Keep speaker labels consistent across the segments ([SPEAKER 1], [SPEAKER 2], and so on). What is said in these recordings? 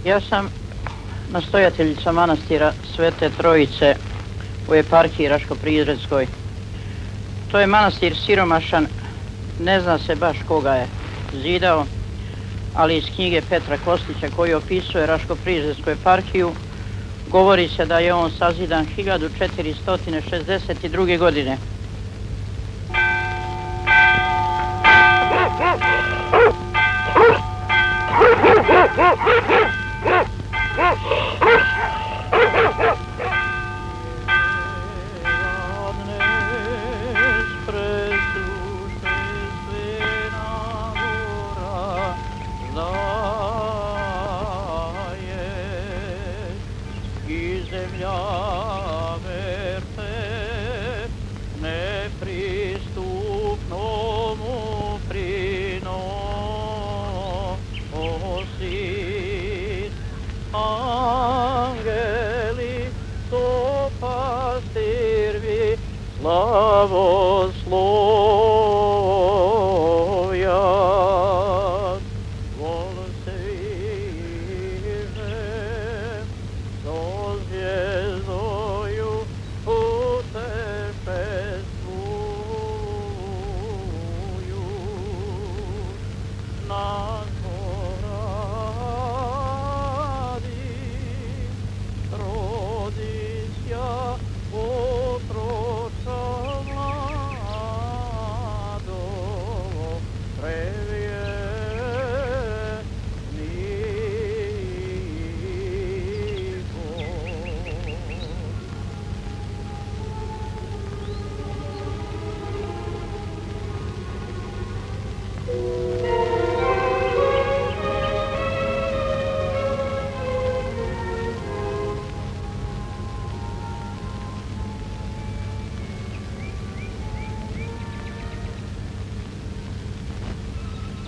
[SPEAKER 1] Ja sam nastojateljica manastira Svete Trojice u eparhiji Raško-Prizrenskoj. To je manastir siromašan, ne zna se baš koga je zidao, ali iz knjige Petra Kostića koji opisuje Raško-Prizrensku eparhiju govori se da je on sazidan 1462. godine.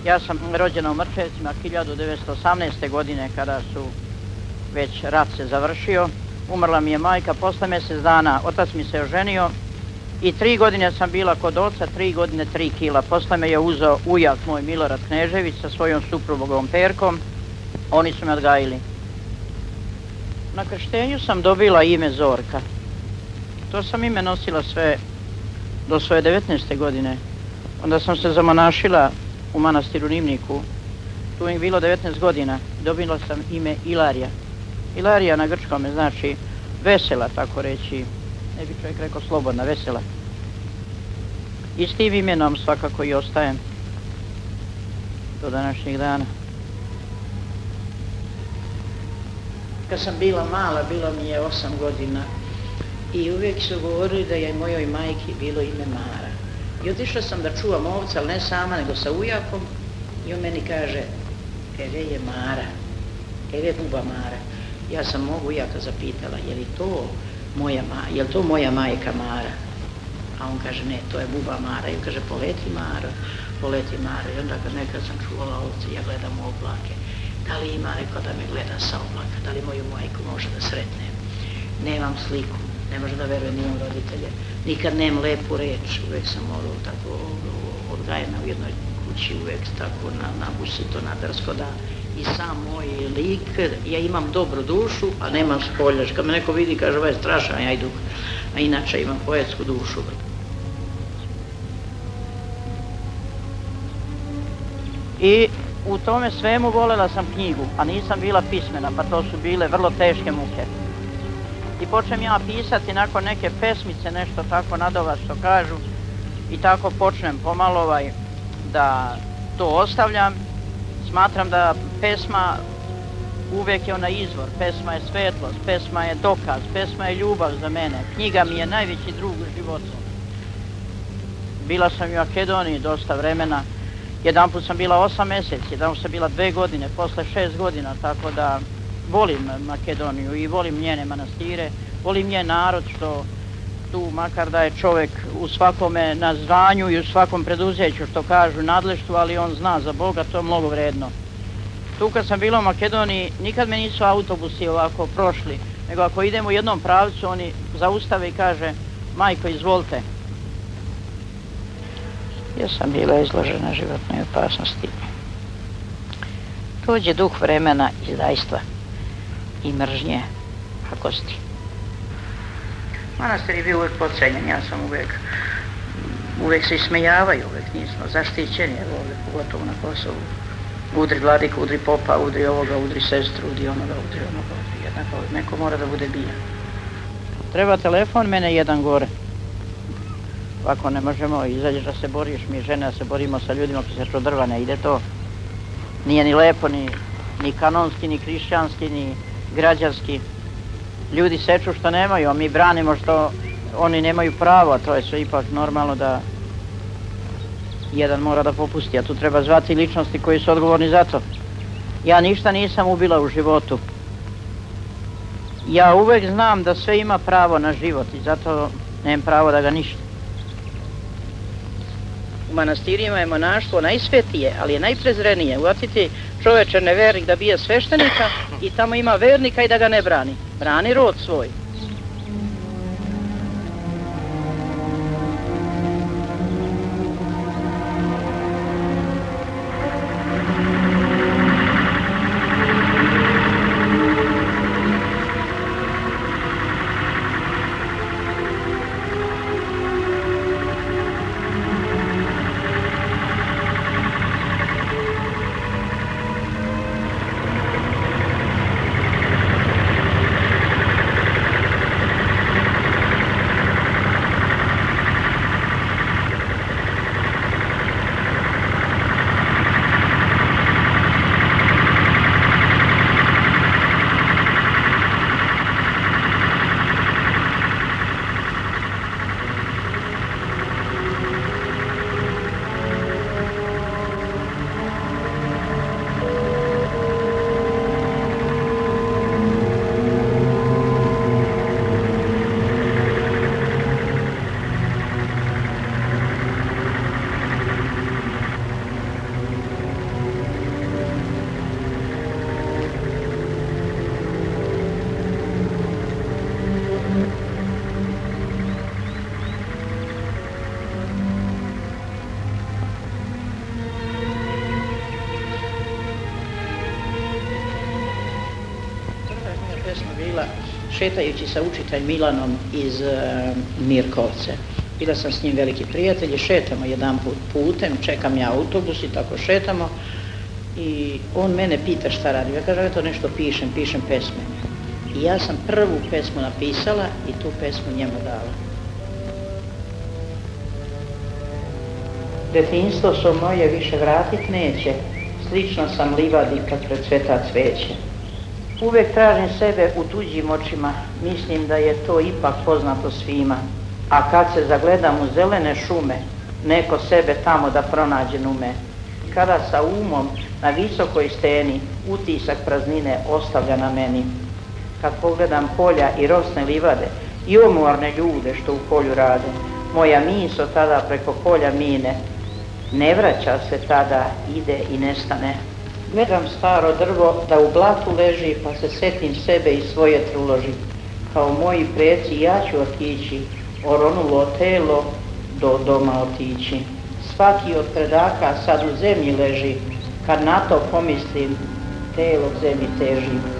[SPEAKER 1] Ja sam rođena u Mrčevcima 1918. godine kada su već rat se završio. Umrla mi je majka, posle mjesec dana otac mi se oženio i 3 godine sam bila kod oca, 3 godine 3 kila. Posle me je uzeo ujak moj Milorad Knežević sa svojom suprugom Perkom. Oni su me odgajili. Na krštenju sam dobila ime Zorka. To sam ime nosila sve do svoje 19. godine. Onda sam se zamonašila u manastiru Rimniku. Tu mi je bilo 19 godina. Dobila sam ime Ilarija. Ilarija na grčkome znači vesela, tako reći. Ne bi čovjek rekao slobodna, vesela. I s tim imenom svakako i ostajem do današnjeg dana. Kad sam bila mala, bilo mi je 8 godina i uvijek su govorili da je mojoj majki bilo ime Mara. I otišla sam da čuvam ovca, ali ne sama, nego sa ujakom i on meni kaže, eve je Mara, eve buba Mara. Ja sam mog ujaka zapitala, je li to moja majka Mara? A on kaže, ne, to je buba Mara. I on kaže, poleti Maro, poleti Maro. I onda kad nekad sam čuvala ovce, ja gledam u oblake. Da li ima neko da me gleda sa oblaka? Da li moju majku može da sretnem? Nemam sliku, ne može da verujem, imam roditelje. Nikad nemam lepu reč, uvijek sam tako odgajena u jednoj kući, uvijek tako na busito, na drsko, da i sam moj lik, ja imam dobru dušu, a nemam spoljač. Kad me neko vidi, kaže, ovo je strašan jajduk, a inače imam poetsku dušu. I u tome svemu volela sam knjigu, a nisam bila pismena, pa to su bile vrlo teške muke. I počnem ja pisati nakon neke pesmice, nešto tako nadova što kažu, i tako počnem pomalo da to ostavljam. Smatram da pesma uvijek je ona izvor, pesma je svetlost, pesma je dokaz, pesma je ljubav za mene. Knjiga mi je najveći drug u životu. Bila sam u Makedoniji dosta vremena, jedanput sam bila 8 mjeseci, jedanput sam bila 2 godine, posle 6 godina, tako da volim Makedoniju i volim njene manastire, volim njen narod što tu makar da je čovjek u svakome na zvanju i u svakom preduzeću što kažu nadleštvu, ali on zna za Boga, to je mnogo vredno. Tu kad sam bila u Makedoniji nikad me nisu autobusi ovako prošli, nego ako idem u jednom pravcu oni zaustave i kaže majko izvolite. Ja sam bila izložena životnoj opasnosti. Dođe duh vremena izdajstva i mržnje, pakosti. Manastir je bio uvijek podcenjen, ja sam uvijek se ismejavaju, uvijek nismo zaštićeni, evo ovdje, pogotovo na Kosovu. Udri vladiku, udri popa, udri ovoga, udri sestru, udri onoga, jednako, neko mora da bude bijan. Treba telefon, mene jedan gore. Ovako ne možemo, izađeš da se boriš, mi žene se borimo sa ljudima koji se drva, ne ide to. Nije ni lepo, ni kanonski, ni hrišćanski, ni građanski. Ljudi seču što nemaju, a mi branimo što oni nemaju pravo, a to je sve ipak normalno da jedan mora da popusti, a tu treba zvati ličnosti koji su odgovorni za to. Ja ništa nisam ubila u životu. Ja uvek znam da sve ima pravo na život i zato nemam pravo da ga ništa. U manastirima je monaštvo najsvetije, ali je najprezrenije. Uvatiti čoveče nevernik da bije sveštenika i tamo ima vernika i da ga ne brani. Brani rod svoj. Šetajući sa učitelj Milanom iz Mirkovce. Bila sam s njim veliki prijatelji, šetamo jedan putem, čekam ja autobus i tako šetamo i on mene pita šta radi. Ja kažem, eto nešto pišem pesme. I ja sam prvu pesmu napisala i tu pesmu njemu dala. Detinjstvo so moje više vratit neće, slično sam livadi kad precveta cveće. Uvijek tražim sebe u tuđim očima, mislim da je to ipak poznato svima. A kad se zagledam u zelene šume, neko sebe tamo da pronađe nume. Kada sa umom na visokoj steni, utisak praznine ostavlja na meni. Kad pogledam polja i rosne livade i umorne ljude što u polju rade, moja miso tada preko polja mine, ne vraća se tada, ide i nestane. Gledam staro drvo da u blatu leži, pa se setim sebe i svoje truloži. Kao moji preci ja ću otići, oronulo telo do doma otići. Svaki od predaka sad u zemlji leži, kad na to pomislim, telo zemlji teži.